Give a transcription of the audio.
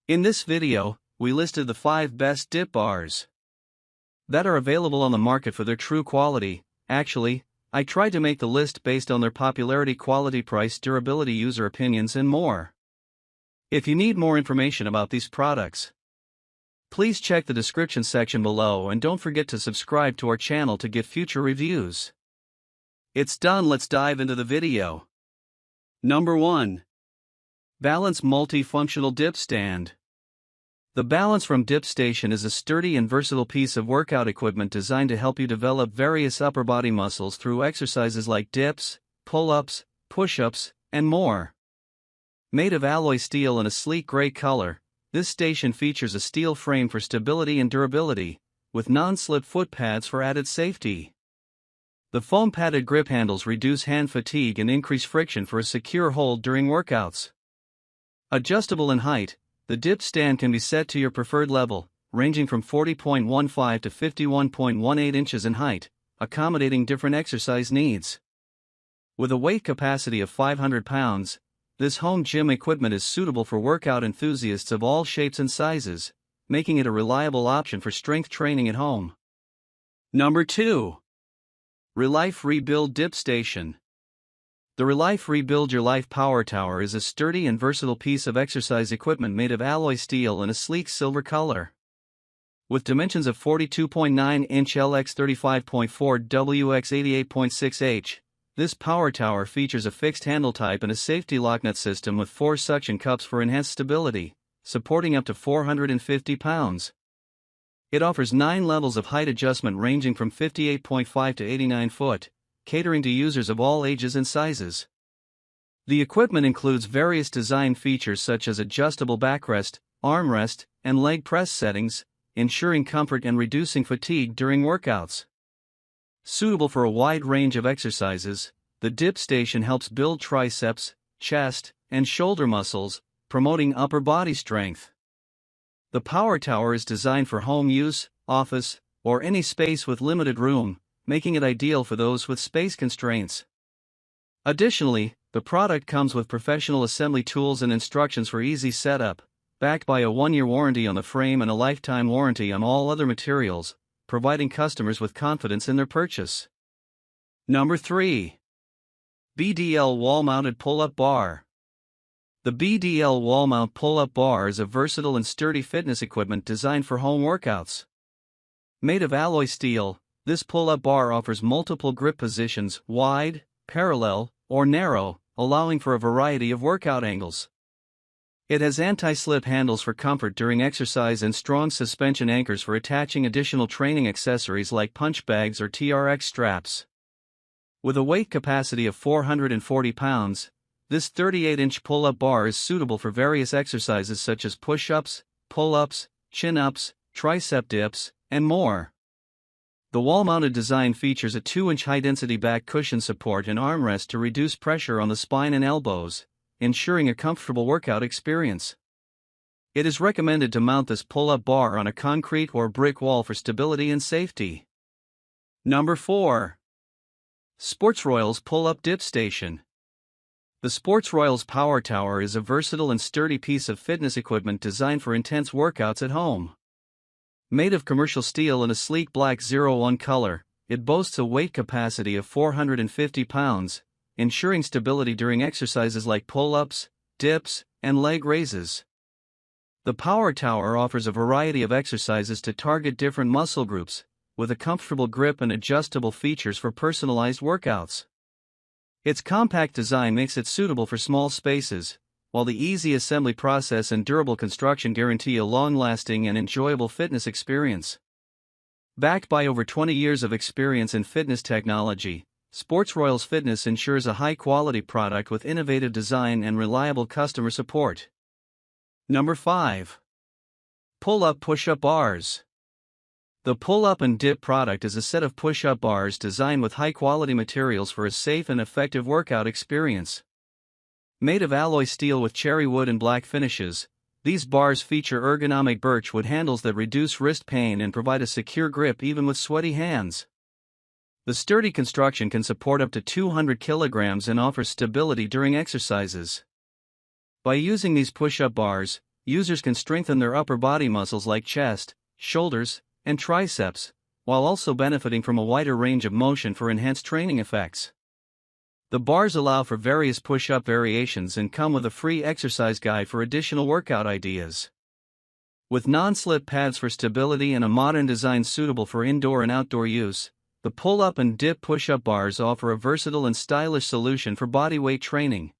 In this video, we listed the 5 best dip bars that are available on the market for their true quality. Actually, I tried to make the list based on their popularity, quality, price, durability, user opinions, and more. If you need more information about these products, please check the description section below and don't forget to subscribe to our channel to get future reviews. It's done, let's dive into the video. Number 1. Balance Multifunctional Dip Stand. The Balance from Dip Station is a sturdy and versatile piece of workout equipment designed to help you develop various upper body muscles through exercises like dips, pull-ups, push-ups, and more. Made of alloy steel in a sleek gray color, this station features a steel frame for stability and durability, with non-slip foot pads for added safety. The foam-padded grip handles reduce hand fatigue and increase friction for a secure hold during workouts. Adjustable in height, the dip stand can be set to your preferred level, ranging from 40.15 to 51.18 inches in height, accommodating different exercise needs. With a weight capacity of 500 pounds, this home gym equipment is suitable for workout enthusiasts of all shapes and sizes, making it a reliable option for strength training at home. Number 2. RELIFE Rebuild Dip Station. The RELIFE Rebuild Your Life Power Tower is a sturdy and versatile piece of exercise equipment made of alloy steel in a sleek silver color. With dimensions of 42.9 inch LX 35.4 WX 88.6 H, this power tower features a fixed handle type and a safety lock nut system with 4 suction cups for enhanced stability, supporting up to 450 pounds. It offers 9 levels of height adjustment ranging from 58.5 to 89 foot, catering to users of all ages and sizes. The equipment includes various design features such as adjustable backrest, armrest, and leg press settings, ensuring comfort and reducing fatigue during workouts. Suitable for a wide range of exercises, the dip station helps build triceps, chest, and shoulder muscles, promoting upper body strength. The power tower is designed for home use, office, or any space with limited room, making it ideal for those with space constraints. Additionally, the product comes with professional assembly tools and instructions for easy setup, backed by a 1-year warranty on the frame and a lifetime warranty on all other materials, providing customers with confidence in their purchase. Number 3. BDL Wall-Mounted Pull-Up Bar. The BDL Wall-Mount Pull-Up Bar is a versatile and sturdy fitness equipment designed for home workouts. Made of alloy steel, this pull-up bar offers multiple grip positions, wide, parallel, or narrow, allowing for a variety of workout angles. It has anti-slip handles for comfort during exercise and strong suspension anchors for attaching additional training accessories like punch bags or TRX straps. With a weight capacity of 440 pounds, this 38-inch pull-up bar is suitable for various exercises such as push-ups, pull-ups, chin-ups, tricep dips, and more. The wall-mounted design features a 2-inch high-density back cushion support and armrest to reduce pressure on the spine and elbows, ensuring a comfortable workout experience. It is recommended to mount this pull-up bar on a concrete or brick wall for stability and safety. Number 4. Sportsroyals Pull-Up Dip Station. The Sportsroyals Power Tower is a versatile and sturdy piece of fitness equipment designed for intense workouts at home. Made of commercial steel in a sleek black 01 color, it boasts a weight capacity of 450 pounds, ensuring stability during exercises like pull-ups, dips, and leg raises. The Power Tower offers a variety of exercises to target different muscle groups, with a comfortable grip and adjustable features for personalized workouts. Its compact design makes it suitable for small spaces, while the easy assembly process and durable construction guarantee a long-lasting and enjoyable fitness experience. Backed by over 20 years of experience in fitness technology, Sportsroyals Fitness ensures a high-quality product with innovative design and reliable customer support. Number 5. Pull-Up Push-Up Bars. The Pull-Up and Dip product is a set of push-up bars designed with high-quality materials for a safe and effective workout experience. Made of alloy steel with cherry wood and black finishes, these bars feature ergonomic birchwood handles that reduce wrist pain and provide a secure grip even with sweaty hands. The sturdy construction can support up to 200 kilograms and offers stability during exercises. By using these push-up bars, users can strengthen their upper body muscles like chest, shoulders, and triceps, while also benefiting from a wider range of motion for enhanced training effects. The bars allow for various push-up variations and come with a free exercise guide for additional workout ideas. With non-slip pads for stability and a modern design suitable for indoor and outdoor use, the pull-up and dip push-up bars offer a versatile and stylish solution for bodyweight training.